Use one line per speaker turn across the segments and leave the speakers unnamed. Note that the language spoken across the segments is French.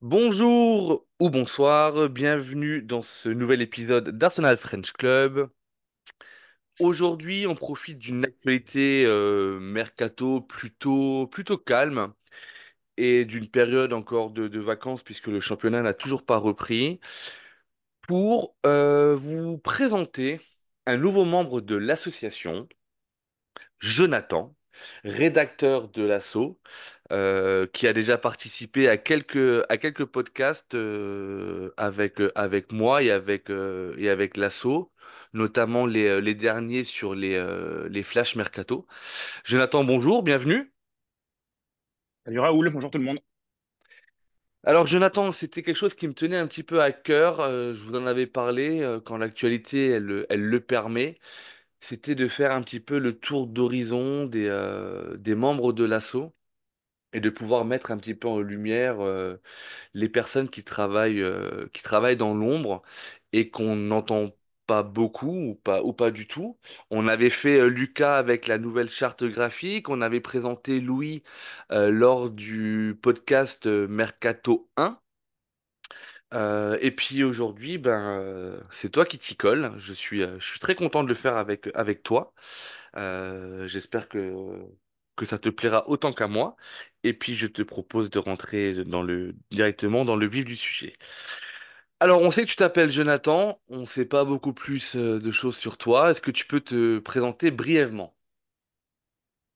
Bonjour ou bonsoir, bienvenue dans ce nouvel épisode d'Arsenal French Club. Aujourd'hui, on profite d'une actualité mercato plutôt calme et d'une période encore de vacances puisque le championnat n'a toujours pas repris pour vous présenter un nouveau membre de l'association, Jonathan, rédacteur de l'ASSO, qui a déjà participé à quelques podcasts avec moi et avec l'ASSO, notamment les derniers sur les Flash Mercato. Jonathan, bonjour, bienvenue.
Salut Raoul, bonjour tout le monde.
Alors Jonathan, c'était quelque chose qui me tenait un petit peu à cœur, je vous en avais parlé quand l'actualité elle le permet, c'était de faire un petit peu le tour d'horizon des membres de l'ASSO et de pouvoir mettre un petit peu en lumière les personnes qui travaillent dans l'ombre et qu'on n'entend pas beaucoup ou pas du tout. On avait fait Lucas avec la nouvelle charte graphique, on avait présenté Louis lors du podcast Mercato 1. Et puis aujourd'hui, c'est toi qui t'y colle. Je suis très content de le faire avec toi. J'espère que ça te plaira autant qu'à moi. Et puis, je te propose de rentrer directement dans le vif du sujet. Alors, on sait que tu t'appelles Jonathan. On ne sait pas beaucoup plus de choses sur toi. Est-ce que tu peux te présenter brièvement?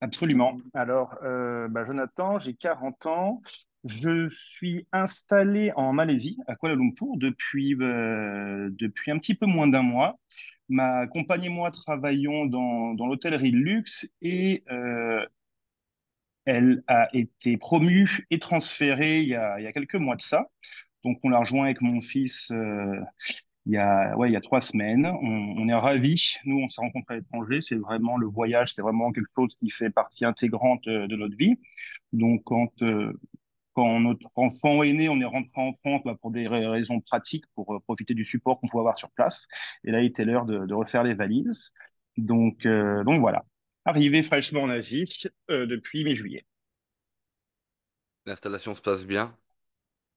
Absolument. Alors, Jonathan, j'ai 40 ans. Je suis installé en Malaisie, à Kuala Lumpur, depuis un petit peu moins d'un mois. Ma compagne et moi travaillons dans l'hôtellerie de luxe et elle a été promue et transférée il y a quelques mois de ça. Donc, on l'a rejoint avec mon fils il y a 3 semaines. On est ravis. Nous, on s'est rencontrés à l'étranger. C'est vraiment le voyage, c'est vraiment quelque chose qui fait partie intégrante de notre vie. Donc, quand notre enfant est né, on est rentré en France pour des raisons pratiques, pour profiter du support qu'on pouvait avoir sur place. Et là, il était l'heure de refaire les valises. Donc voilà. Arrivé fraîchement en Asie depuis mi-juillet.
L'installation se passe bien.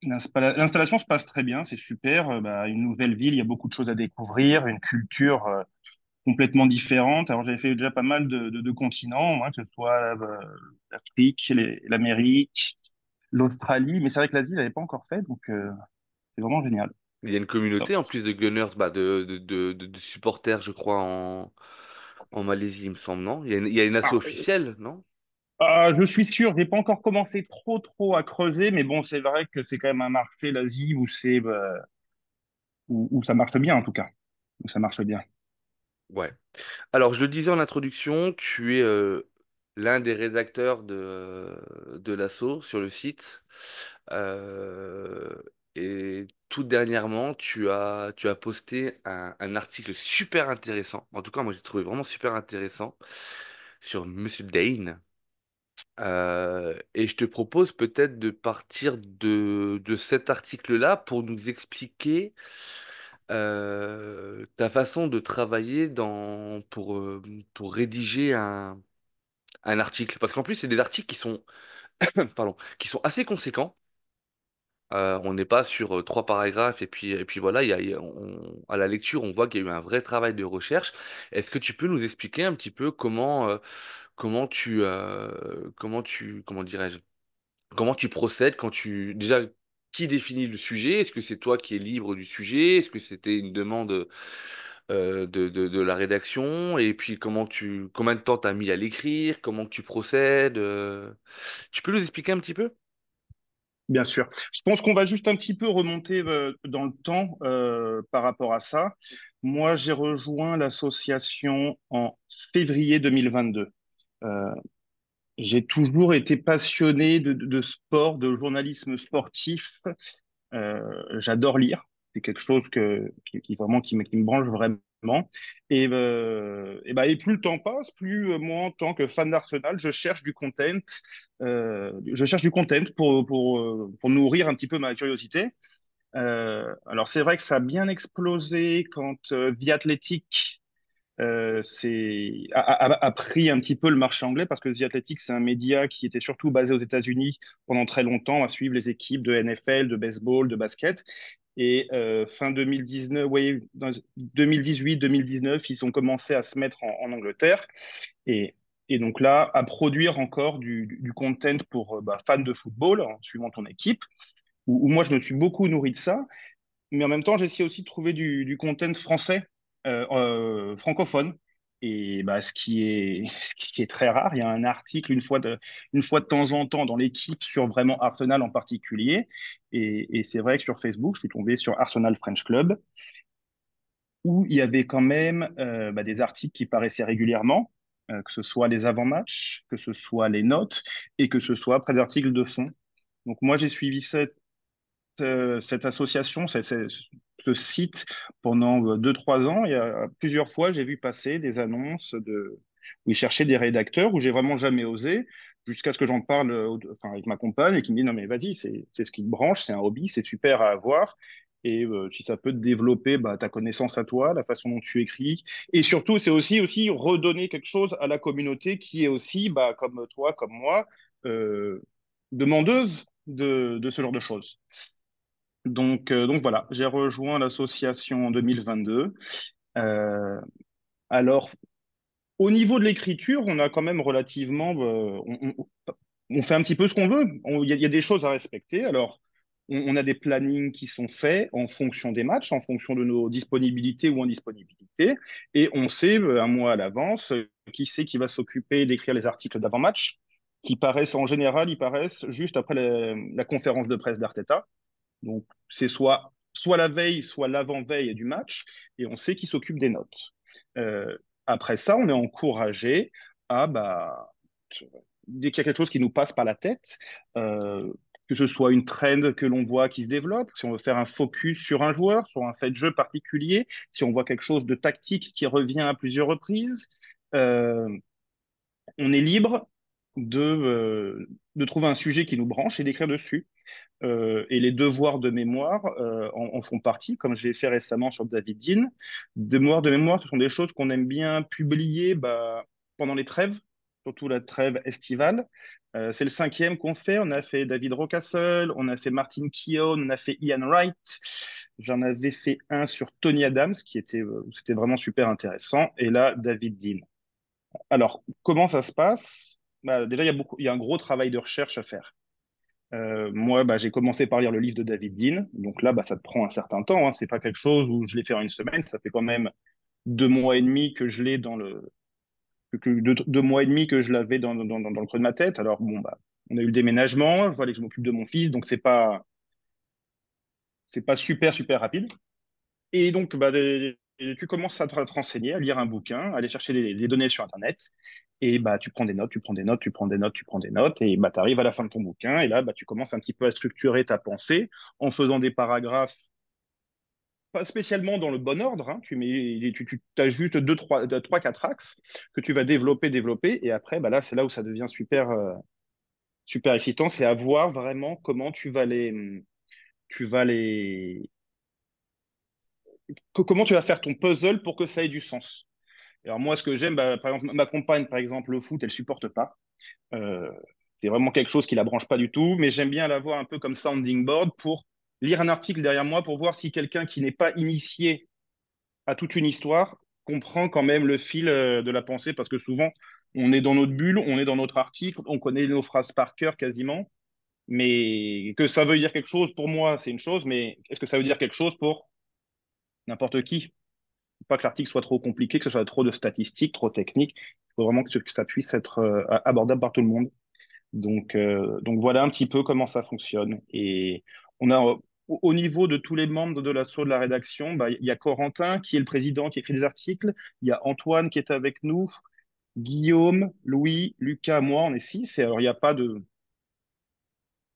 L'installation se passe très bien, c'est super. Une nouvelle ville, il y a beaucoup de choses à découvrir, une culture complètement différentes. Alors, j'avais fait déjà pas mal de continents, hein, que ce soit l'Afrique, l'Amérique, l'Australie, mais c'est vrai que l'Asie, je n'avais pas encore fait, donc c'est vraiment génial.
Il y a une communauté en plus de Gunners, de supporters, je crois, en Malaisie, il me semble, non? Il y a une asso
Alors,
officielle, non?
je suis sûr, j'ai pas encore commencé trop à creuser, mais bon, c'est vrai que c'est quand même un marché, l'Asie, où ça marche bien, en tout cas. Où ça marche bien.
Ouais. Alors, je le disais en introduction, tu es l'un des rédacteurs de l'ASSO sur le site. Euh, et tout dernièrement, tu as posté un article super intéressant. En tout cas, moi, j'ai trouvé vraiment super intéressant sur Monsieur Dane. Et je te propose peut-être de partir de cet article-là pour nous expliquer ta façon de travailler pour rédiger un article. Parce qu'en plus, c'est des articles qui sont, pardon, qui sont assez conséquents. On n'est pas sur trois paragraphes et puis voilà, à la lecture, on voit qu'il y a eu un vrai travail de recherche. Est-ce que tu peux nous expliquer un petit peu comment dirais-je, comment tu procèdes déjà, qui définit le sujet? Est-ce que c'est toi qui es libre du sujet? Est-ce que c'était une demande de la rédaction? Et puis, combien de temps t'as mis à l'écrire? Comment tu procèdes? Tu peux nous expliquer un petit peu?
Bien sûr. Je pense qu'on va juste un petit peu remonter dans le temps par rapport à ça. Moi, j'ai rejoint l'association en février 2022. Euh, j'ai toujours été passionné de sport, de journalisme sportif. J'adore lire. C'est quelque chose vraiment qui me branche vraiment. Et plus le temps passe, plus moi, en tant que fan d'Arsenal, je cherche du content pour nourrir un petit peu ma curiosité. Alors c'est vrai que ça a bien explosé quand The Athletic a pris un petit peu le marché anglais parce que The Athletic, c'est un média qui était surtout basé aux États-Unis pendant très longtemps à suivre les équipes de NFL, de baseball, de basket. Et fin 2019, oui, 2018-2019, ils ont commencé à se mettre en Angleterre. Et, et donc là, à produire encore du content pour fans de football, en suivant ton équipe, où moi, je me suis beaucoup nourri de ça. Mais en même temps, j'essaie aussi de trouver du content français, francophone. Et ce ce qui est très rare, il y a un article une fois de temps en temps dans l'équipe sur vraiment Arsenal en particulier. Et c'est vrai que sur Facebook, je suis tombé sur Arsenal French Club, où il y avait quand même des articles qui paraissaient régulièrement, que ce soit les avant-matchs, que ce soit les notes, et que ce soit après des articles de fond. Donc moi, j'ai suivi cette association, ce site pendant 2, 3 ans. Il y a plusieurs fois, j'ai vu passer des annonces où ils cherchaient des rédacteurs, où j'ai vraiment jamais osé, jusqu'à ce que j'en parle enfin, avec ma compagne et qui me dit non mais vas-y, c'est ce qui te branche, c'est un hobby, c'est super à avoir. Et si ça peut te développer ta connaissance à toi, la façon dont tu écris. Et surtout, c'est aussi redonner quelque chose à la communauté qui est aussi, comme toi, comme moi, euh, demandeuse de ce genre de choses. Donc voilà, j'ai rejoint l'association en 2022. Euh, alors, au niveau de l'écriture, on a quand même relativement, on fait un petit peu ce qu'on veut. Il y a des choses à respecter. Alors, on a des plannings qui sont faits en fonction des matchs, en fonction de nos disponibilités ou indisponibilités, et on sait un mois à l'avance qui c'est qui va s'occuper d'écrire les articles d'avant-match, qui paraissent en général, ils paraissent juste après la conférence de presse d'Arteta. Donc, c'est soit la veille, soit l'avant-veille du match, et on sait qui s'occupe des notes. Après ça, on est encouragé à, dès qu'il y a quelque chose qui nous passe par la tête, euh, que ce soit une trend que l'on voit qui se développe, si on veut faire un focus sur un joueur, sur un fait de jeu particulier, si on voit quelque chose de tactique qui revient à plusieurs reprises, euh, on est libre de trouver un sujet qui nous branche et d'écrire dessus. Et les devoirs de mémoire en font partie, comme j'ai fait récemment sur David Dean. Devoirs de mémoire, ce sont des choses qu'on aime bien publier pendant les trêves, surtout la trêve estivale. C'est le cinquième qu'on fait. On a fait David Rocastle, on a fait Martin Keown, on a fait Ian Wright. J'en avais fait un sur Tony Adams, c'était vraiment super intéressant. Et là, David Dean. Alors, comment ça se passe? Déjà, il y a un gros travail de recherche à faire. Moi, j'ai commencé par lire le livre de David Dean. Donc là, ça te prend un certain temps. Hein. C'est pas quelque chose où je l'ai fait en une semaine. Ça fait quand même 2 mois et demi que je l'ai dans le, que 2 mois et demi que je l'avais dans le creux de ma tête. Alors bon, on a eu le déménagement. Il fallait que je m'occupe de mon fils. Donc c'est pas super, super rapide. Et donc, tu commences à te renseigner, à lire un bouquin, à aller chercher les données sur Internet. Et tu prends des notes, tu prends des notes, tu prends des notes, tu prends des notes. Et tu arrives à la fin de ton bouquin. Et là, tu commences un petit peu à structurer ta pensée en faisant des paragraphes, pas spécialement dans le bon ordre. Hein. Tu as juste trois, quatre axes que tu vas développer, développer. Et après, là, c'est là où ça devient super, super excitant. C'est à voir vraiment comment tu vas les, comment tu vas faire ton puzzle pour que ça ait du sens. Alors moi, ce que j'aime, par exemple, ma compagne, par exemple, le foot, elle supporte pas. Euh, c'est vraiment quelque chose qui la branche pas du tout, mais j'aime bien l'avoir un peu comme sounding board pour lire un article derrière moi pour voir si quelqu'un qui n'est pas initié à toute une histoire comprend quand même le fil de la pensée, parce que souvent, on est dans notre bulle, on est dans notre article, on connaît nos phrases par cœur quasiment, mais que ça veut dire quelque chose pour moi, c'est une chose, mais est-ce que ça veut dire quelque chose pour n'importe qui? Pas que l'article soit trop compliqué, que ce soit trop de statistiques, trop technique. Il faut vraiment que ça puisse être abordable par tout le monde. Donc voilà un petit peu comment ça fonctionne. Et on a au niveau de tous les membres de l'assaut de la rédaction, il y a Corentin qui est le président qui écrit des articles, il y a Antoine qui est avec nous, Guillaume, Louis, Lucas, moi, on est 6. Et alors il n'y a pas de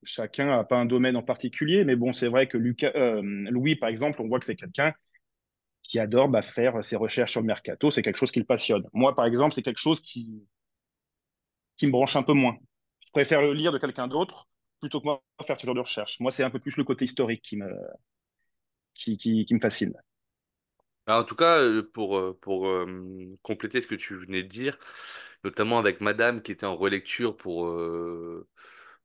chacun n'a pas un domaine en particulier, mais bon, c'est vrai que Louis, par exemple, on voit que c'est quelqu'un qui adore faire ses recherches sur le mercato, c'est quelque chose qui le passionne. Moi, par exemple, c'est quelque chose qui me branche un peu moins. Je préfère le lire de quelqu'un d'autre plutôt que moi faire ce genre de recherche. Moi, c'est un peu plus le côté historique qui me fascine.
Alors, en tout cas, pour compléter ce que tu venais de dire, notamment avec Madame qui était en relecture pour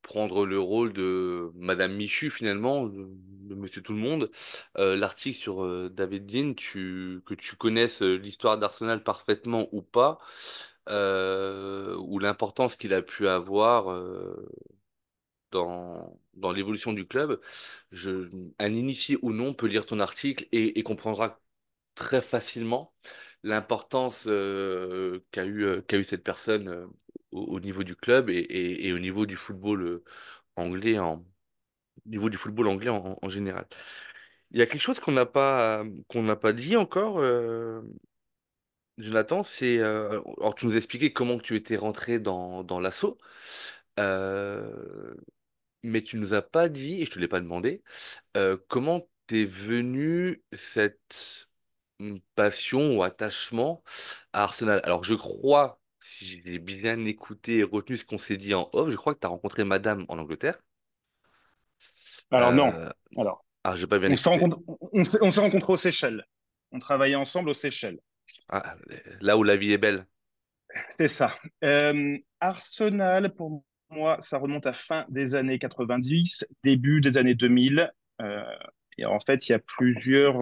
prendre le rôle de Madame Michu finalement, de Monsieur Tout-le-Monde, l'article sur David Dean, que tu connaisses l'histoire d'Arsenal parfaitement ou pas, ou l'importance qu'il a pu avoir dans l'évolution du club, un initié ou non peut lire ton article et comprendra très facilement l'importance qu'a eu cette personne au niveau du club et au niveau du football anglais niveau du football anglais en général. Il y a quelque chose qu'on n'a pas dit encore, Jonathan, c'est alors tu nous as expliqué comment tu étais rentré dans l'assaut, euh, mais tu nous as pas dit, et je te l'ai pas demandé, comment t'es venu cette passion ou attachement à Arsenal? Alors, je crois, si j'ai bien écouté et retenu ce qu'on s'est dit en off, je crois que tu as rencontré Madame en Angleterre.
Alors non.
Euh,
Alors,
ah, j'ai pas bien
on s'est
écouté.
rencontré, on s'est rencontrés aux Seychelles. On travaillait ensemble aux Seychelles.
Ah, là où la vie est belle.
C'est ça. Arsenal, pour moi, ça remonte à fin des années 90, début des années 2000. Euh, et en fait, il y a plusieurs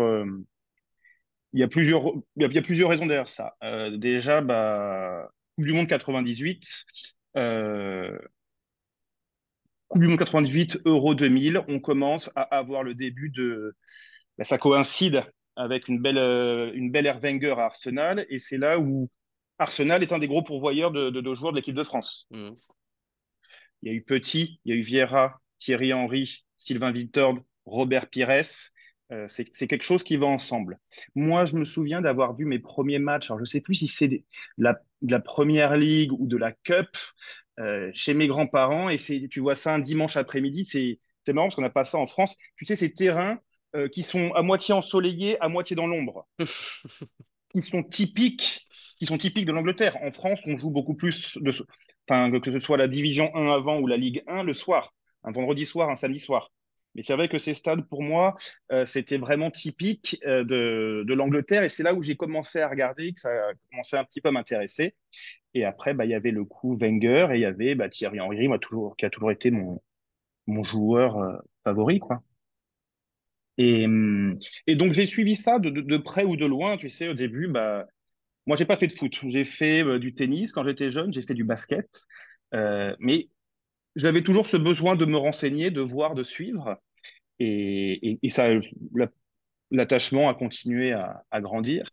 raisons derrière ça. Déjà, bah, Coupe du Monde 98, euh, Coupe du Monde 98, Euro 2000, on commence à avoir le début de. Bah, ça coïncide avec une belle ère Wenger à Arsenal, et c'est là où Arsenal est un des gros pourvoyeurs de joueurs de l'équipe de France.
Mhm.
Il y a eu Petit, il y a eu Vieira, Thierry Henry, Sylvain Victor, Robert Pires. C'est quelque chose qui va ensemble. Moi, je me souviens d'avoir vu mes premiers matchs. Alors, je ne sais plus si c'est de la Première Ligue ou de la Cup chez mes grands-parents. Et tu vois ça un dimanche après-midi. C'est marrant parce qu'on n'a pas ça en France. Tu sais, ces terrains qui sont à moitié ensoleillés, à moitié dans l'ombre qui sont typiques, qui sont typiques de l'Angleterre. En France, on joue beaucoup plus enfin, que ce soit la division 1 avant ou la Ligue 1 le soir, un vendredi soir, un samedi soir. Mais c'est vrai que ces stades, pour moi, c'était vraiment typique de l'Angleterre. Et c'est là où j'ai commencé à regarder, que ça a commencé un petit peu à m'intéresser. Et après, bah, il y avait le coup Wenger et il y avait bah, Thierry Henry, qui a toujours été mon joueur favori, quoi. Et donc, j'ai suivi ça de près ou de loin. Tu sais, au début, bah, moi, j'ai pas fait de foot. J'ai fait du tennis quand j'étais jeune, j'ai fait du basket. Mais j'avais toujours ce besoin de me renseigner, de voir, de suivre. Et ça, la- l'attachement a continué à grandir.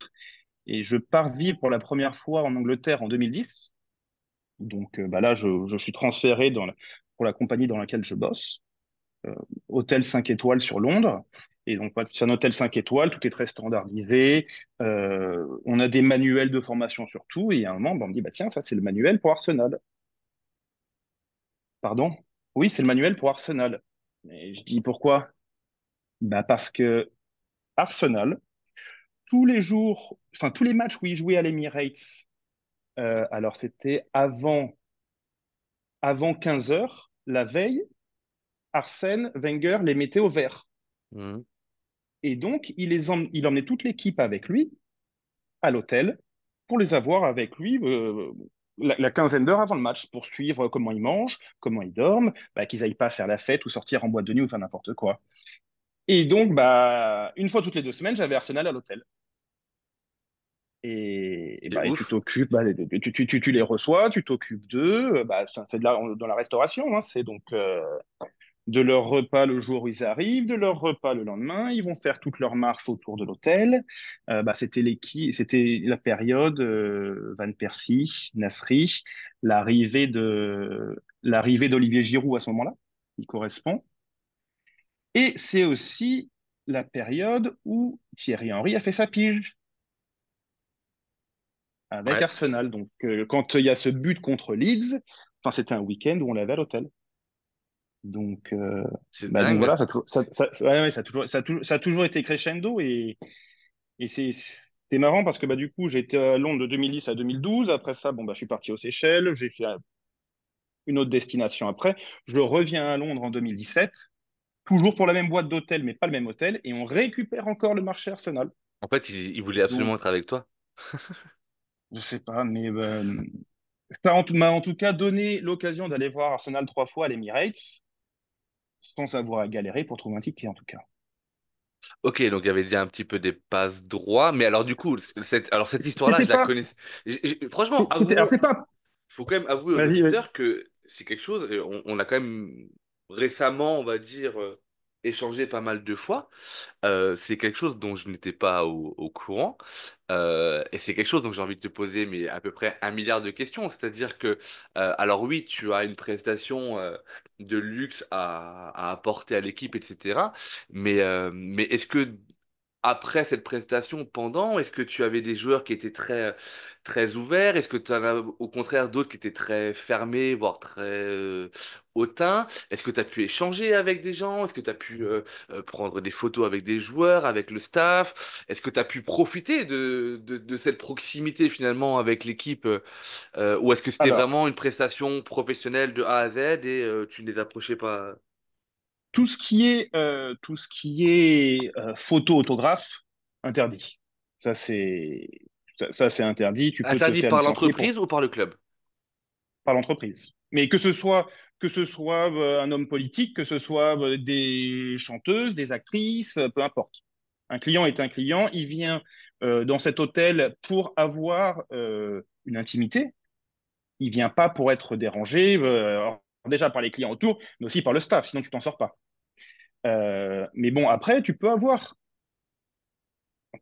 Et je pars vivre pour la première fois en Angleterre en 2010. Donc bah là, je suis transféré pour la compagnie dans laquelle je bosse, hôtel 5 étoiles sur Londres. Et donc, ouais, c'est un hôtel 5 étoiles, tout est très standardisé. On a des manuels de formation sur tout. Et à un moment, bah, on me dit, bah, tiens, ça, c'est le manuel pour Arsenal. Pardon? Oui, c'est le manuel pour Arsenal. Et je dis, pourquoi? Bah, parce que Arsenal, tous les jours, enfin, tous les matchs où ils jouaient à l'Emirates, alors c'était avant 15 heures, la veille, Arsène Wenger les mettait au vert.
Mhm.
Et donc, il emmenait toute l'équipe avec lui à l'hôtel pour les avoir avec lui la quinzaine d'heures avant le match pour suivre comment ils mangent, comment ils dorment, bah, qu'ils n'aillent pas faire la fête ou sortir en boîte de nuit ou faire n'importe quoi. Et donc, bah, une fois toutes les 2 semaines, j'avais Arsenal à l'hôtel.
C'est
Et tu
ouf.
t'occupes, bah, tu les reçois, tu t'occupes d'eux. Bah, c'est dans la restauration, hein, c'est donc de leur repas le jour où ils arrivent, de leur repas le lendemain. Ils vont faire toute leur marche autour de l'hôtel. Bah, c'était la période Van Persie, Nasri, l'arrivée d'Olivier Giroud à ce moment-là, qui correspond. Et c'est aussi la période où Thierry Henry a fait sa pige avec
Ouais,
Arsenal. Donc, quand il y a ce but contre Leeds, enfin, c'était un week-end où on l'avait à l'hôtel. Donc,
c'est
bah, donc
dingue.
voilà, ouais, ouais, ça a toujours été crescendo et c'est marrant parce que bah, du coup, j'étais à Londres de 2010 à 2012. Après ça, bon, bah, je suis parti aux Seychelles, j'ai fait une autre destination après. Je reviens à Londres en 2017, toujours pour la même boîte d'hôtel, mais pas le même hôtel, et on récupère encore le marché Arsenal.
En fait, il voulait absolument
Donc,
être avec toi.
je sais pas, mais ça m'a en tout cas donné l'occasion d'aller voir Arsenal 3 fois à l'Emirates, sans avoir à galérer pour trouver un ticket en tout cas.
Ok, donc il y avait déjà un petit peu des passes droits, mais alors du coup, cette histoire-là,
C'était
je la
pas,
connais. Franchement,
alors
avouons,
c'est pas,
faut quand même avouer aux
vas-y, vas-y.
auditeurs que c'est quelque chose, et on a quand même récemment, on va dire, échangé pas mal de fois. C'est quelque chose dont je n'étais pas au courant. Et c'est quelque chose dont j'ai envie de te poser mais à peu près 1 milliard de questions. C'est-à-dire que, alors oui, tu as une prestation de luxe à apporter à l'équipe, etc. Mais est-ce que après cette prestation, pendant, est-ce que tu avais des joueurs qui étaient très ouverts? Est-ce que tu en as au contraire d'autres qui étaient très fermés, voire très hautains? Est-ce que tu as pu échanger avec des gens? Est-ce que tu as pu prendre des photos avec des joueurs, avec le staff? Est-ce que tu as pu profiter de cette proximité finalement avec l'équipe? Ou est-ce que c'était
Alors,
vraiment une prestation professionnelle de A à Z et tu ne les approchais pas?
tout ce qui est photo autographe, interdit. Ça c'est, ça, c'est interdit. Tu peux te
Interdit
faire
par
licencier pour
l'entreprise ou par le club?
par l'entreprise. Mais que ce soit un homme politique, que ce soit des chanteuses, des actrices, peu importe. Un client est un client. Il vient dans cet hôtel pour avoir une intimité. Il vient pas pour être dérangé. Alors, déjà par les clients autour, mais aussi par le staff. Sinon, tu t'en sors pas. Mais bon, après, tu peux avoir,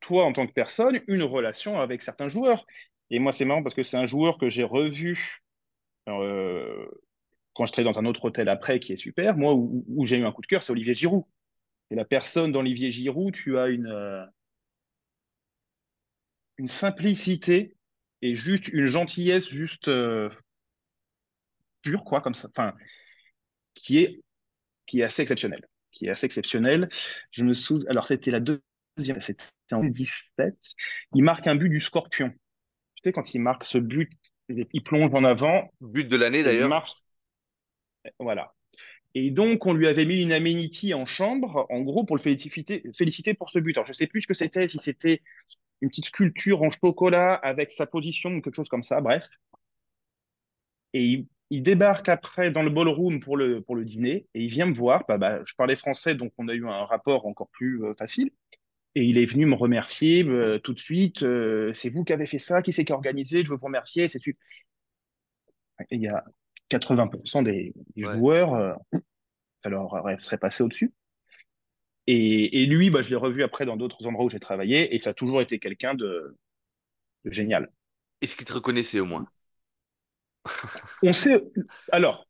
toi, en tant que personne, une relation avec certains joueurs. Et moi, c'est marrant parce que c'est un joueur que j'ai revu euh, quand je travaille dans un autre hôtel après, qui est super. Moi, où j'ai eu un coup de cœur, c'est Olivier Giroud. Et la personne d'Olivier Giroud, tu as une simplicité et juste une gentillesse juste pure, quoi, comme ça, enfin, qui est, qui est assez exceptionnelle. Qui est assez exceptionnelle. Je me souviens, alors c'était la deuxième, c'était en 2017. Il marque un but du Scorpion. Tu sais, quand il marque ce but, il plonge en avant
But de l'année
et il
d'ailleurs.
marche. Voilà. Et donc, on lui avait mis une aménité en chambre, en gros, pour le féliciter pour ce but. Alors, je sais plus ce que c'était, si c'était une petite sculpture en chocolat avec sa position ou quelque chose comme ça, bref. Et il débarque après dans le ballroom pour le dîner et il vient me voir. Je parlais français, donc on a eu un rapport encore plus facile. Et il est venu me remercier tout de suite. C'est vous qui avez fait ça, qui c'est qui a organisé, je veux vous remercier. Et il y a 80% des
Ouais.
joueurs, ça leur serait passé au-dessus. Et lui, je l'ai revu après dans d'autres endroits où j'ai travaillé, et ça a toujours été quelqu'un de génial.
Est-ce qu'il te reconnaissait au moins?
On sait, alors,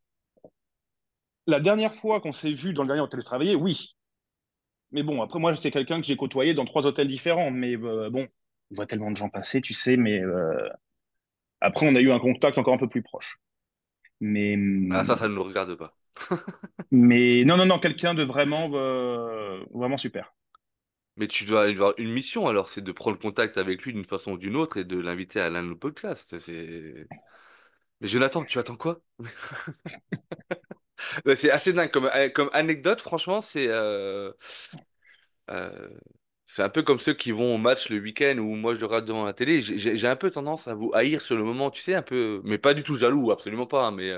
la dernière fois qu'on s'est vu dans le dernier hôtel où je travaillais, oui. Mais bon, après, moi, c'est quelqu'un que j'ai côtoyé dans 3 hôtels différents. Mais bon, on voit tellement de gens passer, tu sais, mais après, on a eu un contact encore un peu plus proche. Mais,
Ah, ça ne nous regarde pas.
mais non, non, non, quelqu'un de vraiment, vraiment super.
Mais tu dois avoir une mission alors, c'est de prendre contact avec lui d'une façon ou d'une autre et de l'inviter à l'un de nos podcasts. Mais Jonathan, tu attends quoi? Ouais, c'est assez dingue comme anecdote, franchement, euh, c'est un peu comme ceux qui vont au match le week-end ou moi je le regarde devant la télé. J'ai un peu tendance à vous haïr sur le moment, tu sais, un peu, mais pas du tout jaloux, absolument pas, hein, mais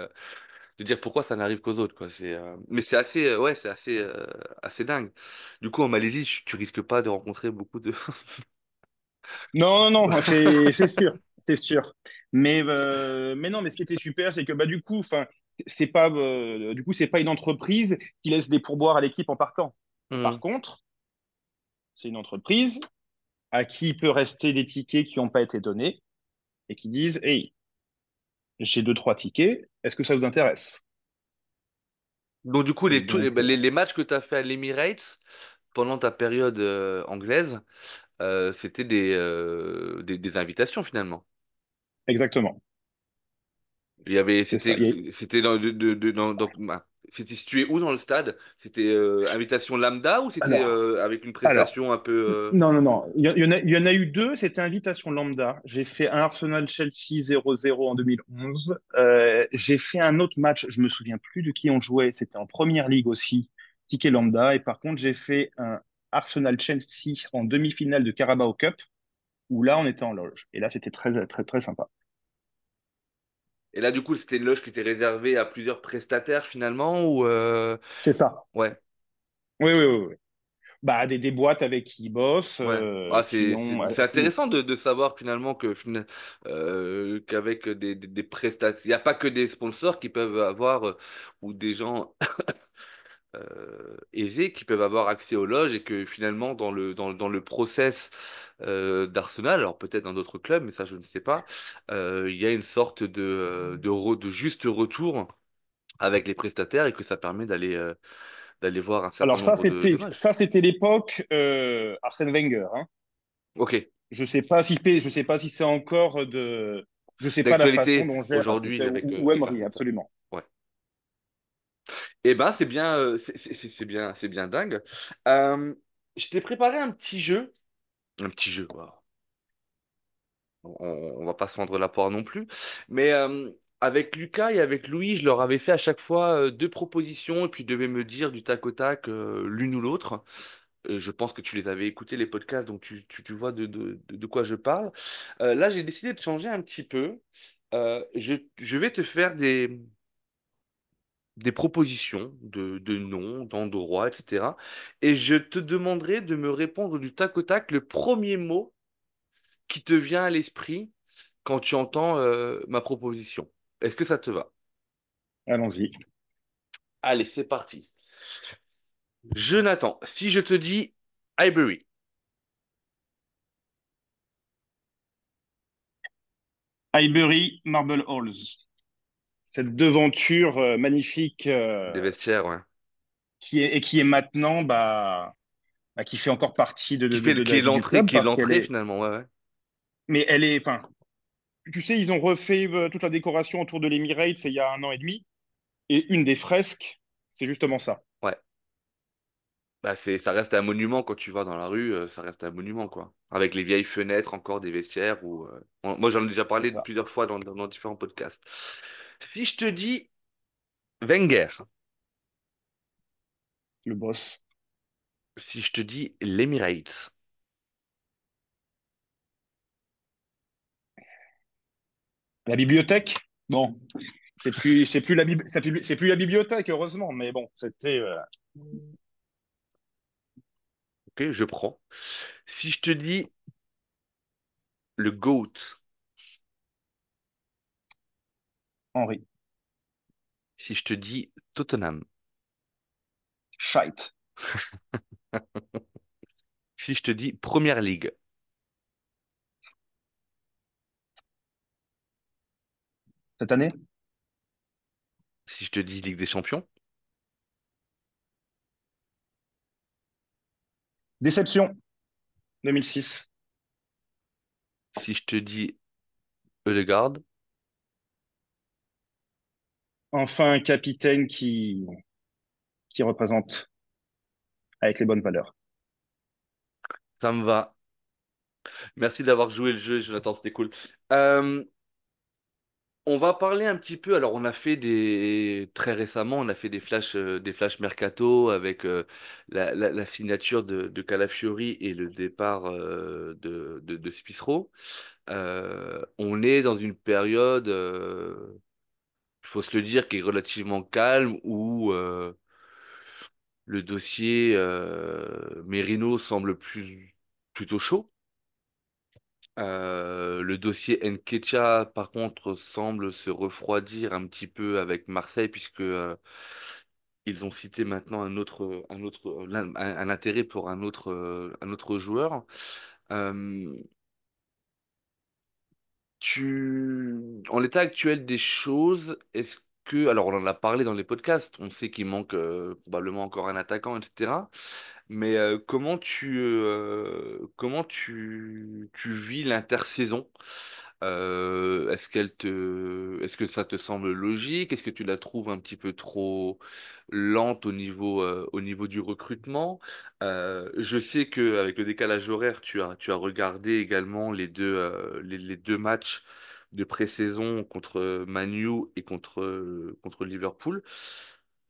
de dire pourquoi ça n'arrive qu'aux autres, quoi. Mais c'est assez, ouais, c'est assez dingue. Du coup, en Malaisie, tu risques pas de rencontrer beaucoup de.
Non, non, non, c'est sûr, c'est sûr. Mais non, mais ce qui était super, c'est que du coup, enfin, c'est pas une entreprise qui laisse des pourboires à l'équipe en partant. Par
Hmm.
contre, c'est une entreprise à qui il peut rester des tickets qui n'ont pas été donnés et qui disent, hey, j'ai 2, 3 tickets, est-ce que ça vous intéresse?
Donc du coup,
Et
les,
donc,
bah, les matchs que tu as fait à l'Emirates pendant ta période anglaise, c'était des invitations finalement.
exactement, c'est ça.
C'était c'était situé où dans le stade? C'était invitation lambda ou c'était
Alors,
avec une
alors,
prestation un peu
non, non, non. Il y en a eu deux. C'était invitation lambda. J'ai fait un Arsenal-Chelsea 0-0 en 2011. J'ai fait un autre match. Je me souviens plus de qui on jouait. C'était en première ligue aussi. Ticket lambda. Et par contre, j'ai fait un. Arsenal-Chelsea en demi-finale de Carabao Cup, où là, on était en loge. Et là, c'était très, très, très sympa.
Et là, du coup, c'était une loge qui était réservée à plusieurs prestataires finalement ou
C'est ça.
ouais,
Oui, oui, oui, oui. Bah, des boîtes avec qui ils bossent,
ouais. Ah,
qui ont.
c'est intéressant de savoir finalement que qu'avec des prestataires, il n'y a pas que des sponsors qui peuvent avoir ou des gens aisés qui peuvent avoir accès aux loges et que finalement dans le process d'Arsenal, alors peut-être dans d'autres clubs, mais ça je ne sais pas, il y a une sorte de juste retour avec les prestataires et que ça permet d'aller voir un certain
Alors
nombre de matchs.
ça, c'était l'époque Arsène Wenger, hein.
Ok,
Je sais pas si c'est encore je sais pas la façon
d'actualité
dont gère
aujourd'hui
ou
avec
Emery,
Arteta.
absolument.
Ouais. Eh ben c'est bien, c'est bien dingue. Je t'ai préparé un petit jeu. Wow. On va pas se vendre la poire non plus. Mais avec Lucas et avec Louis, je leur avais fait à chaque fois deux propositions et puis ils devaient me dire du tac au tac l'une ou l'autre. Je pense que tu les avais écoutés, les podcasts, donc tu vois de quoi je parle. Là, j'ai décidé de changer un petit peu. Je vais te faire des propositions de noms, d'endroits, etc. Et je te demanderai de me répondre du tac au tac le premier mot qui te vient à l'esprit quand tu entends ma proposition. Est-ce que ça te va?
Allons-y.
Allez, c'est parti. Jonathan, si je te dis Highbury,
Highbury Marble Halls. Cette devanture magnifique
des vestiaires, ouais.
qui est maintenant qui fait encore partie de la vie du club
Qui est
parce qu'elle
l'entrée
est.
finalement, ouais, ouais.
Mais elle est. Enfin, tu sais, ils ont refait toute la décoration autour de l'Emirates il y a un an et demi. Et une des fresques, c'est justement ça.
Ouais. Bah ça reste un monument quand tu vas dans la rue, ça reste un monument quoi. Avec les vieilles fenêtres encore des vestiaires ou moi j'en ai déjà
C'est
parlé
ça.
plusieurs fois dans différents podcasts. Si je te dis Wenger,
Le boss.
si je te dis l'Emirates,
La bibliothèque? Bon, c'est plus la bibliothèque, heureusement, mais bon, c'était.
ok, je prends. Si je te dis le GOAT,
Henri.
si je te dis Tottenham,
Shite.
si je te dis Première League,
Cette année?
si je te dis Ligue des Champions,
Déception, 2006.
si je te dis Ødegaard,
Enfin, un capitaine qui représente avec les bonnes valeurs.
ça me va. Merci d'avoir joué le jeu, Jonathan, c'était cool. Euh, On va parler un petit peu. Alors, on a fait très récemment, on a fait des flashs mercato avec la signature de Calafiori et le départ de Smith-Rowe. On est dans une période, il faut se le dire, qui est relativement calme où le dossier Merino semble plutôt chaud. Le dossier Nketiah, par contre, semble se refroidir un petit peu avec Marseille, puisque ils ont cité maintenant un intérêt pour un autre joueur. Euh, En l'état actuel des choses, est-ce que, alors on en a parlé dans les podcasts, on sait qu'il manque probablement encore un attaquant, etc. Mais tu vis l'intersaison? Est-ce que ça te semble logique? Est-ce que tu la trouves un petit peu trop lente au niveau du recrutement? Je sais que avec le décalage horaire, tu as regardé également les deux matchs de pré-saison contre Man U et contre Liverpool.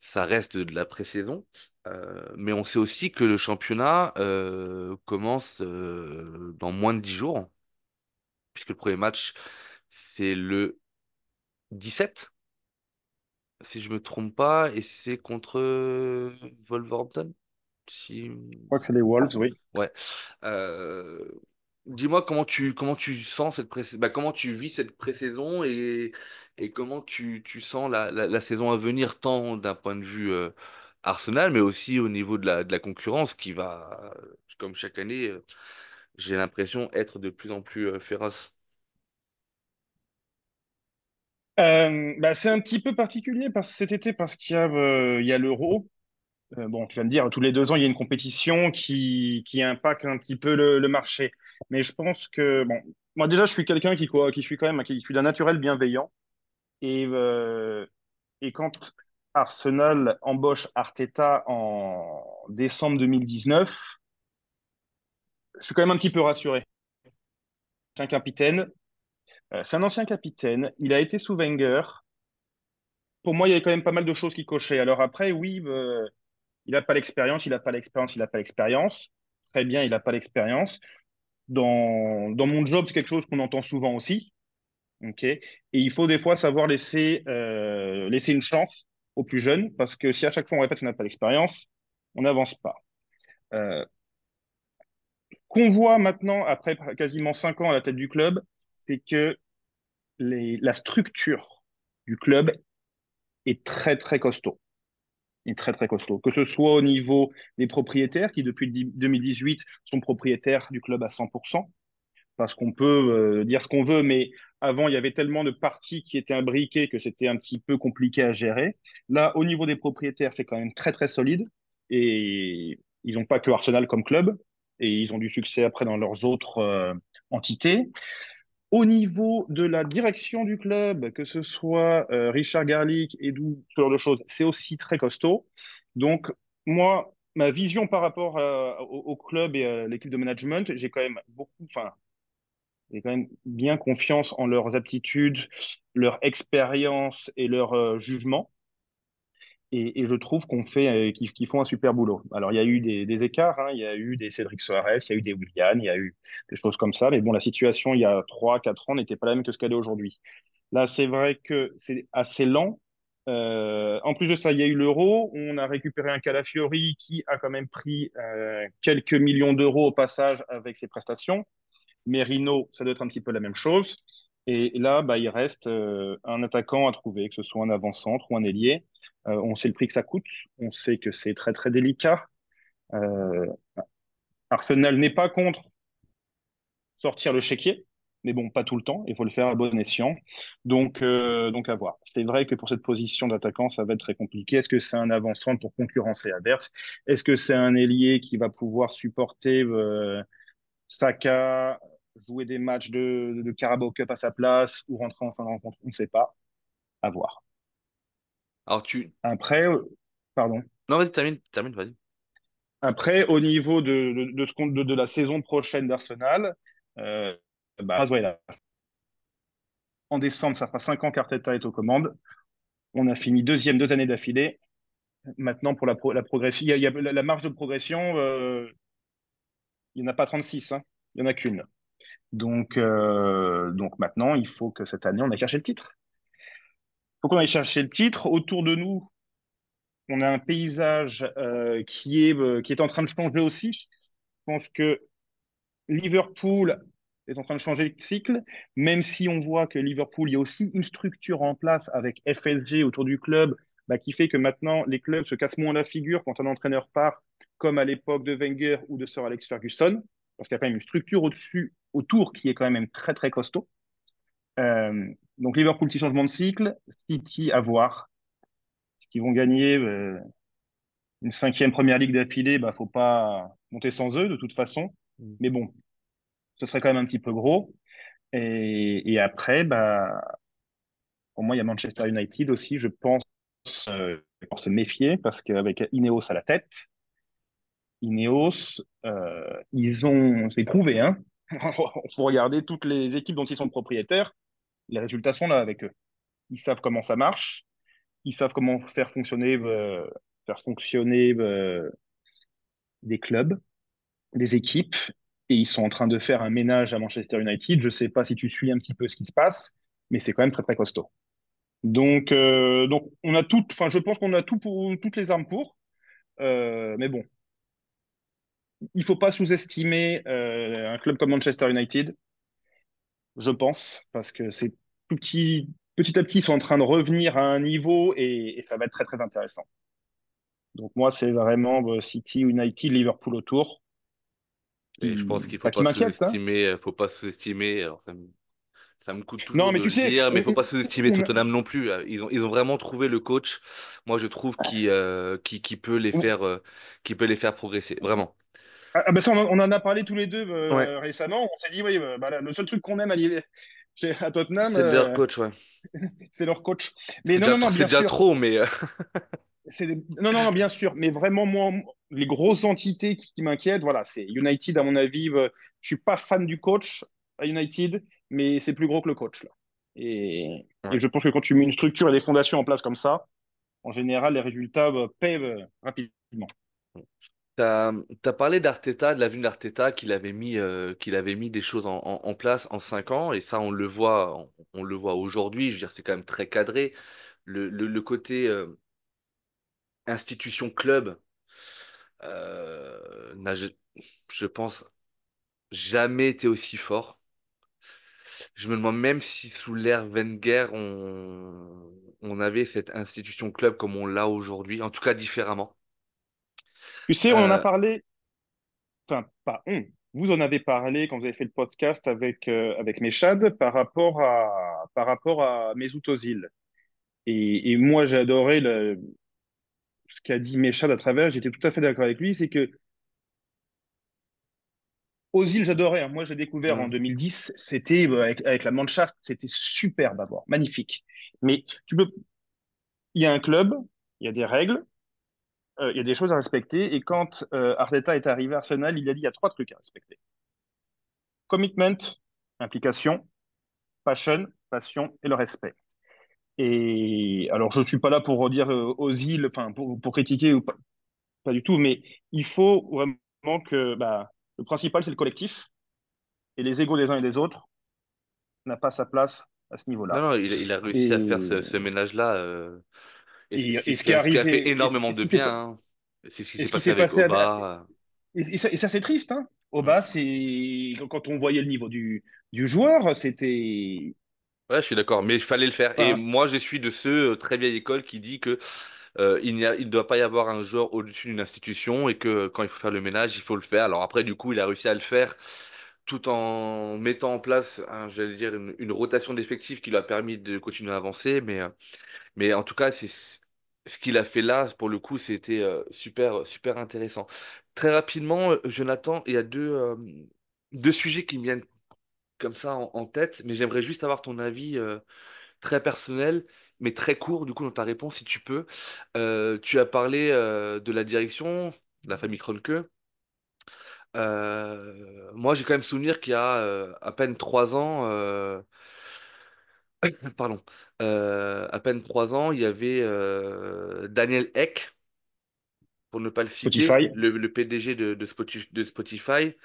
Ça reste de la pré-saison. Mais on sait aussi que le championnat commence dans moins de 10 jours, puisque le premier match, c'est le 17, si je me trompe pas, et c'est contre Wolverhampton. Si...
Je crois que c'est les Wolves, oui.
Ouais. Euh, Dis-moi comment tu sens comment tu vis cette pré-saison et comment tu sens la saison à venir, tant d'un point de vue Arsenal, mais aussi au niveau de la concurrence qui va, comme chaque année, j'ai l'impression, être de plus en plus féroce.
Bah, c'est un petit peu particulier cet été parce il y a l'Euro. Bon, tu vas me dire, tous les 2 ans, il y a une compétition qui impacte un petit peu le marché. Mais je pense que, bon, moi déjà, je suis quelqu'un qui suis quand même, qui suis d'un naturel bienveillant. Et, euh, et quand Arsenal embauche Arteta en décembre 2019, je suis quand même un petit peu rassuré. C'est un capitaine, c'est un ancien capitaine. Il a été sous Wenger. Pour moi, il y avait quand même pas mal de choses qui cochaient. Alors après, oui, il n'a pas l'expérience, il n'a pas l'expérience, il n'a pas l'expérience. Très bien, il n'a pas l'expérience. Dans mon job, c'est quelque chose qu'on entend souvent aussi. Ok. Et il faut des fois savoir laisser une chance aux plus jeunes, parce que si à chaque fois on répète qu'on n'a pas l'expérience, on n'avance pas. Euh, qu'on voit maintenant, après quasiment 5 ans à la tête du club, c'est que la structure du club est très, très costaud. Est très, très costaud. Que ce soit au niveau des propriétaires, qui depuis 2018 sont propriétaires du club à 100%, parce qu'on peut dire ce qu'on veut, mais avant, il y avait tellement de parties qui étaient imbriquées que c'était un petit peu compliqué à gérer. Là, au niveau des propriétaires, c'est quand même très, très solide. Et ils n'ont pas que Arsenal comme club, et ils ont du succès après dans leurs autres entités. Au niveau de la direction du club, que ce soit Richard Garlick et d'où ce genre de choses, c'est aussi très costaud. Donc, moi, ma vision par rapport au club et à l'équipe de management, j'ai quand même bien confiance en leurs aptitudes, leur expérience et leur jugement. Et je trouve qu'ils font un super boulot. Alors, il y a eu des écarts, hein. Il y a eu des Cédric Soares, il y a eu des Willian, il y a eu des choses comme ça. Mais bon, la situation, il y a 3, 4 ans, n'était pas la même que ce qu'elle est aujourd'hui. Là, c'est vrai que c'est assez lent. En plus de ça, il y a eu l'euro. On a récupéré un Calafiori qui a quand même pris quelques millions d'euros au passage avec ses prestations. Merino, ça doit être un petit peu la même chose. Et là, bah, il reste un attaquant à trouver, que ce soit un avant-centre ou un ailier. On sait le prix que ça coûte. On sait que c'est très, très délicat. Euh, Arsenal n'est pas contre sortir le chéquier, mais bon, pas tout le temps. Il faut le faire à bon escient. Donc à voir. C'est vrai que pour cette position d'attaquant, ça va être très compliqué. Est-ce que c'est un avant-centre pour concurrencer Havertz? Est-ce que c'est un ailier qui va pouvoir supporter Saka, jouer des matchs de Carabao Cup à sa place ou rentrer en fin de rencontre, on ne sait pas. À voir.
Alors tu...
Après, pardon.
Non, vas-y, termine, vas-y.
Après, au niveau de la saison prochaine d'Arsenal, euh, bah, voilà. En décembre, ça fera 5 ans qu'Arteta est aux commandes. On a fini deuxième 2 années d'affilée. Maintenant, pour la progression, il y a la marge de progression, il n'y en a pas 36, hein. Il n'y en a qu'une. Donc maintenant, il faut que cette année, on aille chercher le titre. Il faut qu'on aille chercher le titre. Autour de nous, on a un paysage qui est en train de changer aussi. Je pense que Liverpool est en train de changer de cycle, même si on voit que Liverpool, il y a aussi une structure en place avec FSG autour du club, bah, qui fait que maintenant les clubs se cassent moins la figure quand un entraîneur part, comme à l'époque de Wenger ou de Sir Alex Ferguson, parce qu'il y a quand même une structure autour qui est quand même très très costaud. Donc Liverpool, petit changement de cycle, City à voir, ce qu'ils vont gagner une cinquième première ligue d'affilée, bah, faut pas monter sans eux de toute façon.
Mm.
Mais bon, ce serait quand même un petit peu gros. Et après, bah, pour moi, il y a Manchester United aussi. Je pense pour se méfier parce qu'avec Ineos à la tête, Ineos, c'est prouvé, hein. Faut regarder toutes les équipes dont ils sont propriétaires. Les résultats sont là avec eux. Ils savent comment ça marche. Ils savent comment faire fonctionner faire fonctionner des clubs, des équipes, et ils sont en train de faire un ménage à Manchester United. Je ne sais pas si tu suis un petit peu ce qui se passe, mais c'est quand même très très costaud. Donc on a tout, enfin je pense qu'on a tout pour toutes les armes pour. Mais bon, il faut pas sous-estimer un club comme Manchester United, je pense, parce que c'est petit à petit, ils sont en train de revenir à un niveau et ça va être très très intéressant. Donc moi, c'est vraiment City, United, Liverpool autour
Et je pense qu'il faut
qui
pas
m'inquiète, hein.
sous-estimer, alors, ça me coûte
Non,
toujours
mais
de
tu
le
sais,
dire, mais il faut pas sous-estimer
on a,
Tottenham non plus. Ils ont vraiment trouvé le coach, moi je trouve, qui peut
on-
qui peut les faire progresser. Vraiment.
ah, ben ça, on en a parlé tous les deux
Ouais,
récemment. On s'est dit, oui, bah, le seul truc qu'on aime à Tottenham,
c'est leur coach, ouais.
c'est leur coach. Mais non, non, non,
C'est
bien
déjà
sûr.
trop, mais
Non, non, non, bien sûr. Mais vraiment, moi, les grosses entités qui m'inquiètent, voilà, c'est United, à mon avis. Je suis pas fan du coach à United, mais c'est plus gros que le coach, là. Et
ouais.
je pense que quand tu mets une structure et des fondations en place comme ça, en général, les résultats paient rapidement.
T'as parlé d'Arteta, de l'avenue d'Arteta, qu'il avait mis des choses en place en 5 ans, et ça on le voit aujourd'hui. Je veux dire, c'est quand même très cadré. Le côté institution club n'a, je pense, jamais été aussi fort. Je me demande même si sous l'ère Wenger, on avait cette institution club comme on l'a aujourd'hui, en tout cas différemment.
Tu sais, on en a
Euh,
parlé, enfin, pas on, vous en avez parlé quand vous avez fait le podcast avec Meshad par rapport à Mesut Özil. Et moi, j'ai adoré ce qu'a dit Meshad à travers, j'étais tout à fait d'accord avec lui, c'est que Ozil, j'adorais, hein. Moi, j'ai découvert en
hmm.
2010. C'était avec la Mannschaft, c'était superbe à voir, magnifique. Mais il y a un club, il y a des règles, il y a des choses à respecter. Et quand Arteta est arrivé à Arsenal, il a dit il y a trois trucs à respecter: commitment, implication, passion et le respect. Et alors, je ne suis pas là pour redire Ozil, enfin pour critiquer ou pas, pas du tout, mais il faut vraiment que le principal c'est le collectif et les égos des uns et des autres n'a pas sa place à ce
Non,
niveau-là.
non, il a réussi à faire
Et,
ce ménage-là,
et ce qui est
ce qui a fait
arrivé,
énormément de bien, hein. C'est ce qui
et
s'est
ce qui
passé
s'est
avec
passé,
Oba.
et ça c'est triste, hein.
Hmm.
Oba, c'est quand on voyait le niveau du joueur, c'était,
Ouais, je suis d'accord, mais il fallait le faire. Et
enfin,
moi, je suis de ceux très vieille école qui dit que il ne doit pas y avoir un joueur au-dessus d'une institution et que quand il faut faire le ménage, il faut le faire. Alors après, du coup, il a réussi à le faire tout en mettant en place, j'allais dire, une rotation d'effectifs qui lui a permis de continuer à avancer. Mais en tout cas, c'est ce qu'il a fait là, pour le coup, c'était super intéressant. Très rapidement, Jonathan, il y a deux sujets qui me viennent comme ça en tête, mais j'aimerais juste avoir ton avis très personnel, mais très court, du coup, dans ta réponse, si tu peux. Tu as parlé de la direction, de la famille Kroenke. Moi, j'ai quand même souvenir qu'il y a à peine 3 ans, pardon, à peine 3 ans, il y avait Daniel Ek, pour ne pas le citer,
Spotify.
le PDG de Spotify,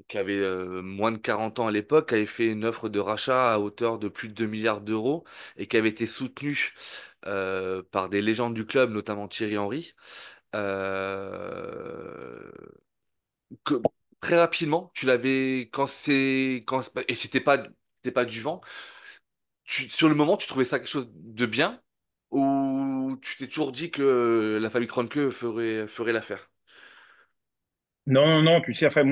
qui avait moins de 40 ans à l'époque, qui avait fait une offre de rachat à hauteur de plus de 2 milliards d'euros et qui avait été soutenu par des légendes du club, notamment Thierry Henry. Euh, que, Très rapidement, tu l'avais et c'était pas du vent. Sur le moment, tu trouvais ça quelque chose de bien ou tu t'es toujours dit que la famille Kroenke ferait l'affaire?
Non, non, non, tu sais, enfin,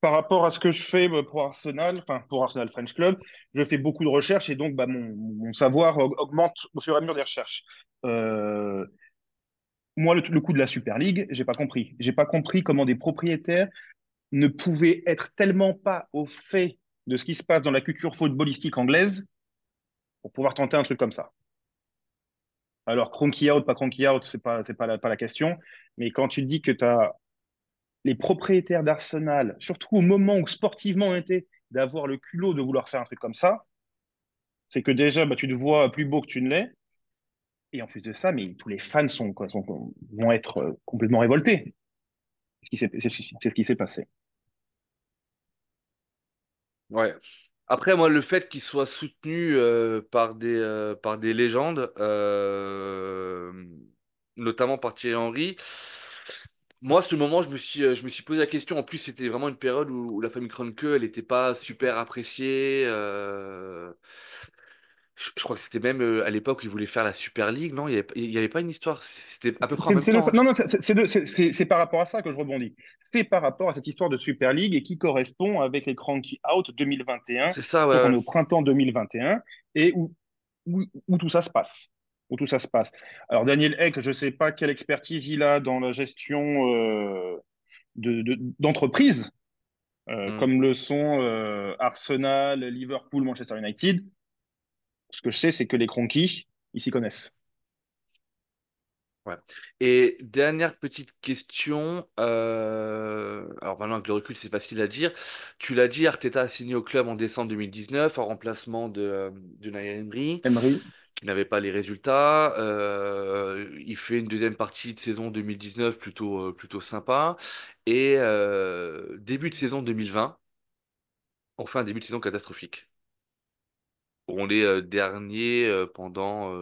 par rapport à ce que je fais pour Arsenal, enfin pour Arsenal French Club, je fais beaucoup de recherches et donc mon savoir augmente au fur et à mesure des recherches. Euh, Moi, le coup de la Super League, j'ai pas compris. J'ai pas compris comment des propriétaires ne pouvaient être tellement pas au fait de ce qui se passe dans la culture footballistique anglaise pour pouvoir tenter un truc comme ça. Alors, cronky out, pas cronky out, pas la question. Mais quand tu te dis que tu as les propriétaires d'Arsenal, surtout au moment où sportivement on était, d'avoir le culot de vouloir faire un truc comme ça, c'est que déjà, tu te vois plus beau que tu ne l'es. Et en plus de ça, mais tous les fans vont être complètement révoltés. C'est ce qui s'est passé.
Ouais. Après, moi, le fait qu'il soit soutenu par des légendes, notamment par Thierry Henry, moi, à ce moment, je me suis posé la question. En plus, c'était vraiment une période où la famille Kroenke, elle n'était pas super appréciée. Je crois que c'était même à l'époque où ils voulaient faire la Super League, non? Il y avait pas une histoire. C'était à peu près en même temps, hein.
Non, non, c'est par rapport à ça que je rebondis. C'est par rapport à cette histoire de Super League et qui correspond avec les Cranky Out 2021.
C'est ça,
Donc,
ouais,
on
ouais.
est au printemps 2021 et où tout ça se passe. Où tout ça se passe. Alors, Daniel Eck, je ne sais pas quelle expertise il a dans la gestion d'entreprise,
Mm.
comme le sont Arsenal, Liverpool, Manchester United. Ce que je sais, c'est que les Cronky, ils s'y connaissent.
Ouais. Et dernière petite question. Alors maintenant avec le recul, c'est facile à dire. Tu l'as dit, Arteta a signé au club en décembre 2019 en remplacement de Unai Emery,
Emery.
qui n'avait pas les résultats. Il fait une deuxième partie de saison 2019 plutôt sympa. Et début de saison 2020, enfin un début de saison catastrophique. On est dernier pendant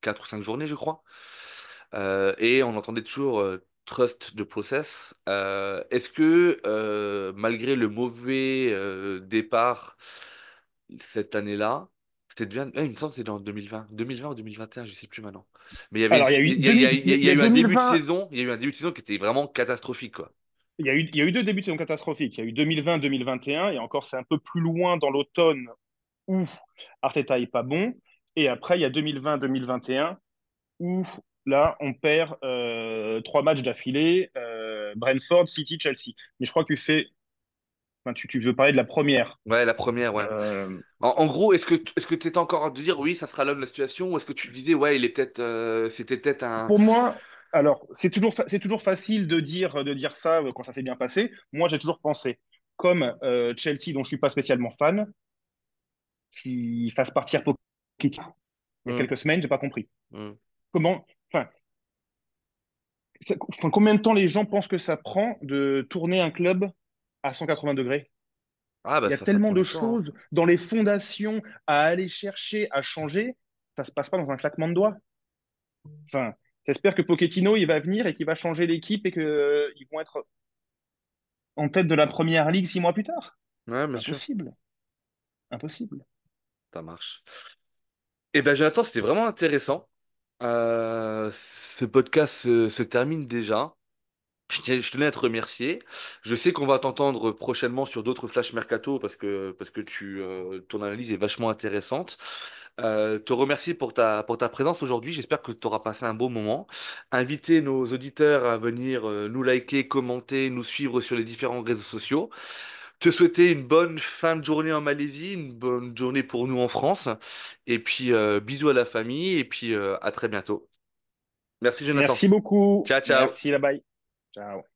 4 ou 5 journées, je crois. Et on entendait toujours Trust the process. Est-ce que malgré le mauvais départ cette année-là, c'était bien, il me semble que c'était en 2020, 2020 ou 2021, je sais plus maintenant. Mais il y avait
Alors, il y a eu
il y
il y
a
a
eu un début de
2020,
saison, il y a eu un début de saison qui était vraiment catastrophique, quoi.
il y a eu deux débuts de saison catastrophiques. Il y a eu 2020-2021, et encore, c'est un peu plus loin dans l'automne où Arteta est pas bon. Et après, il y a 2020-2021 où là, on perd trois matchs d'affilée, Brentford, City, Chelsea. Mais je crois que enfin, tu veux parler de la première.
Ouais, la première, ouais.
Euh,
En gros, est-ce que tu étais encore de dire oui, ça sera l'homme de la situation, ou est-ce que tu disais ouais, il est peut-être, c'était peut-être un.
pour moi, alors, c'est toujours facile de dire ça quand ça s'est bien passé. Moi, j'ai toujours pensé, comme Chelsea, dont je suis pas spécialement fan, qui fasse partir Pochettino il y a
Hmm,
quelques semaines, j'ai pas compris.
hmm.
Comment, enfin, combien de temps les gens pensent que ça prend de tourner un club à 180 degrés?
Ah bah
Il y a
ça
tellement
prend
de
du temps, hein.
choses dans les fondations à aller chercher, à changer, ça se passe pas dans un claquement de doigts. Enfin, j'espère que Pochettino, il va venir et qu'il va changer l'équipe et qu'ils ils vont être en tête de la première ligue 6 mois plus tard.
Ouais, bien sûr,
Impossible, impossible.
ça marche. Eh ben Jonathan, c'était vraiment intéressant. Ce podcast se termine déjà. Je tenais à te remercier. Je sais qu'on va t'entendre prochainement sur d'autres Flash Mercato parce que ton analyse est vachement intéressante. Te remercier pour ta présence aujourd'hui. J'espère que tu auras passé un beau moment. Inviter nos auditeurs à venir nous liker, commenter, nous suivre sur les différents réseaux sociaux. Te souhaiter une bonne fin de journée en Malaisie, une bonne journée pour nous en France. Et puis bisous à la famille et puis à très bientôt. Merci Jonathan.
Merci beaucoup.
Ciao, ciao.
Merci, la bye. Ciao.